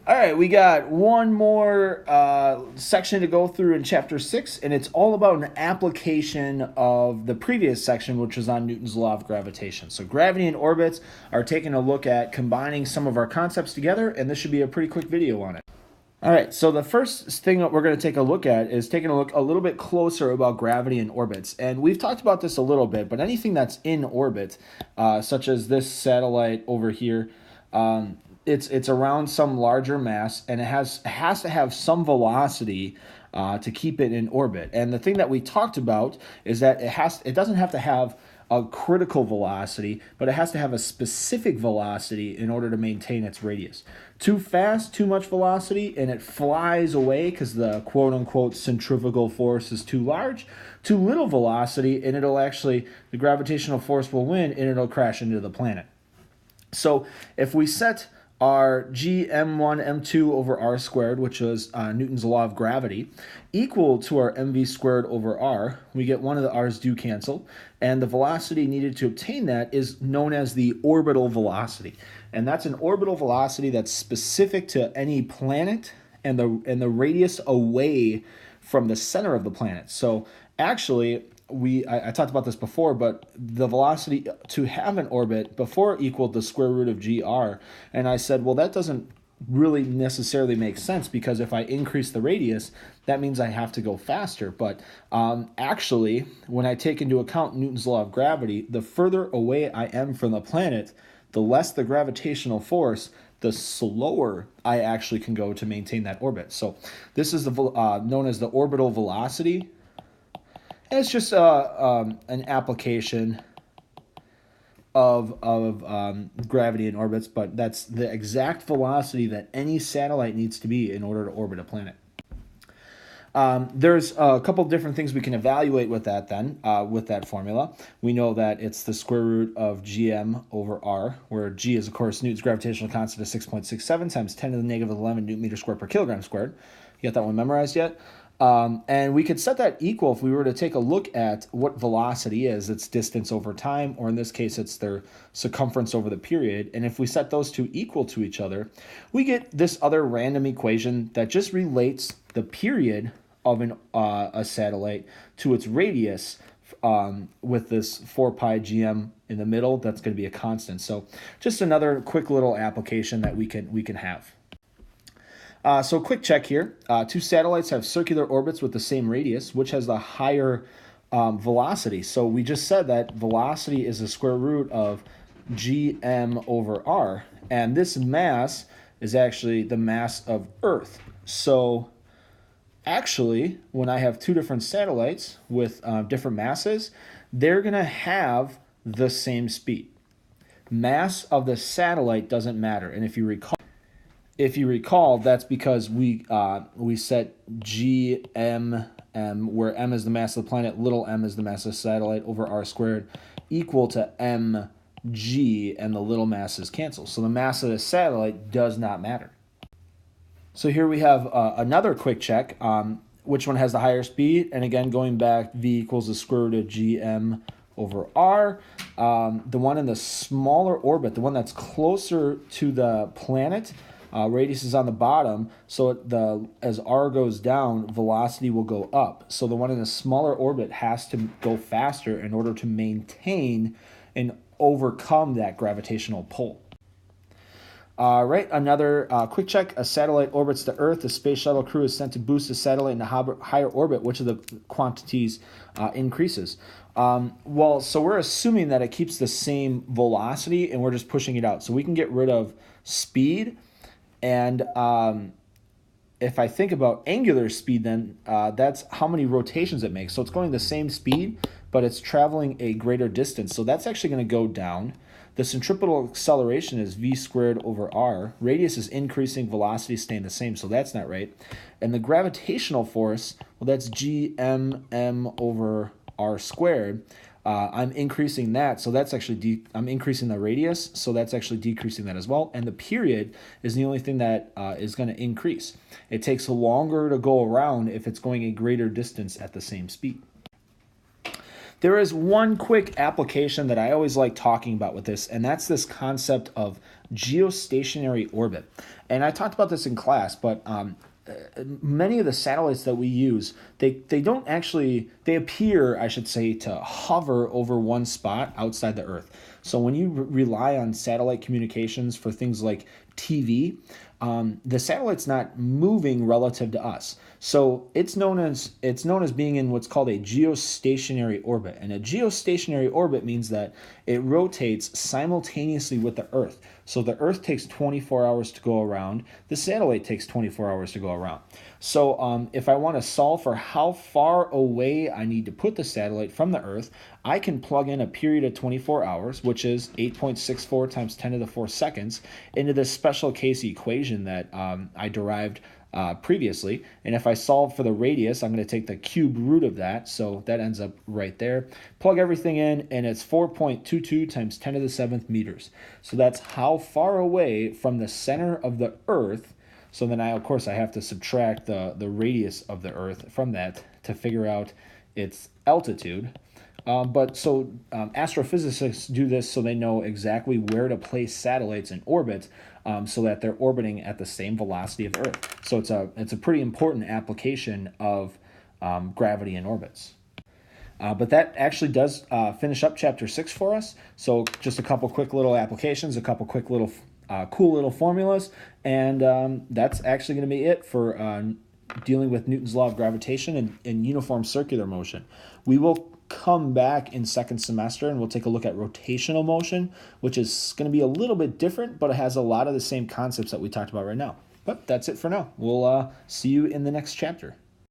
All right, we got one more section to go through in chapter 6, and it's all about an application of the previous section, which was on Newton's law of gravitation. So gravity and orbits are taking a look at combining some of our concepts together, and this should be a pretty quick video on it. All right, so the first thing that we're going to take a look at is taking a look a little bit closer about gravity and orbits. And we've talked about this a little bit, but anything that's in orbit, such as this satellite over here, it's around some larger mass, and it has to have some velocity to keep it in orbit. And the thing that we talked about is that it doesn't have to have a critical velocity, but it has to have a specific velocity in order to maintain its radius. Too fast, too much velocity, and it flies away because the quote-unquote centrifugal force is too large. Too little velocity, and the gravitational force will win, and it'll crash into the planet. So if we set our g m1 m2 over r squared, which is Newton's law of gravity, equal to our mv squared over r, we get one of the r's do cancel, and the velocity needed to obtain that is known as the orbital velocity. And that's an orbital velocity that's specific to any planet and the radius away from the center of the planet. So actually, I talked about this before, but the velocity to have an orbit before equaled the square root of gr, and I said, well, that doesn't really necessarily make sense, because if I increase the radius, that means I have to go faster. But actually, when I take into account Newton's law of gravity, the further away I am from the planet, the less the gravitational force, the slower I actually can go to maintain that orbit. So this is known as the orbital velocity. It's just an application of gravity in orbits, but that's the exact velocity that any satellite needs to be in order to orbit a planet. There's a couple different things we can evaluate with that then, with that formula. We know that it's the square root of gm over r, where g is, of course, Newton's gravitational constant of 6.67 times 10 to the negative 11 newton meter squared per kilogram squared. You got that one memorized yet? And we could set that equal if we were to take a look at what velocity is. It's distance over time, or in this case, it's their circumference over the period. And if we set those two equal to each other, we get this other random equation that just relates the period of a satellite to its radius, with this 4 pi gm in the middle. That's going to be a constant. So just another quick little application that we can have. So quick check here. Two satellites have circular orbits with the same radius. Which has the higher velocity? So we just said that velocity is the square root of gm over r. And this mass is actually the mass of Earth. So actually, when I have two different satellites with different masses, they're going to have the same speed. Mass of the satellite doesn't matter. And if you recall, that's because we set gmm, where m is the mass of the planet, little m is the mass of the satellite, over r squared, equal to mg, and the little masses cancel. So the mass of the satellite does not matter. So here we have another quick check. Which one has the higher speed? And again, going back, v equals the square root of gm over r. The one in the smaller orbit, the one that's closer to the planet, radius is on the bottom, so as r goes down, velocity will go up. So the one in the smaller orbit has to go faster in order to maintain and overcome that gravitational pull. Right, another quick check. A satellite orbits the Earth. The space shuttle crew is sent to boost the satellite into higher orbit. Which of the quantities increases? Well, so we're assuming that it keeps the same velocity, and we're just pushing it out. So we can get rid of speed. And if I think about angular speed, then that's how many rotations it makes. So it's going the same speed, but it's traveling a greater distance. So that's actually going to go down. The centripetal acceleration is v squared over r. Radius is increasing, velocity is staying the same, so that's not right. And the gravitational force, well, that's gmm over r squared. I'm increasing that, so that's actually I'm increasing the radius, so that's actually decreasing that as well. And the period is the only thing that is going to increase. It takes longer to go around if it's going a greater distance at the same speed. There is one quick application that I always like talking about with this, and that's this concept of geostationary orbit. And I talked about this in class, but many of the satellites that we use, they don't actually, they appear, I should say, to hover over one spot outside the Earth. So when you rely on satellite communications for things like TV, the satellite's not moving relative to us. So it's known as being in what's called a geostationary orbit. And a geostationary orbit means that it rotates simultaneously with the Earth. So the Earth takes 24 hours to go around. The satellite takes 24 hours to go around. So if I want to solve for how far away I need to put the satellite from the Earth, I can plug in a period of 24 hours, which is 8.64 times 10 to the 4 seconds, into this special case equation that I derived previously. And if I solve for the radius, I'm going to take the cube root of that. So that ends up right there. Plug everything in, and it's 4.22 times 10 to the 7th meters. So that's how far away from the center of the Earth. So then of course, I have to subtract the radius of the Earth from that to figure out its altitude. Astrophysicists do this so they know exactly where to place satellites in orbit, so that they're orbiting at the same velocity of Earth. So it's a pretty important application of gravity in orbits. But that actually does finish up Chapter 6 for us. So just a couple quick little applications, a couple quick little cool little formulas, and that's actually going to be it for dealing with Newton's law of gravitation and uniform circular motion. We will come back in second semester and we'll take a look at rotational motion, which is going to be a little bit different, but it has a lot of the same concepts that we talked about right now. But that's it for now. We'll see you in the next chapter.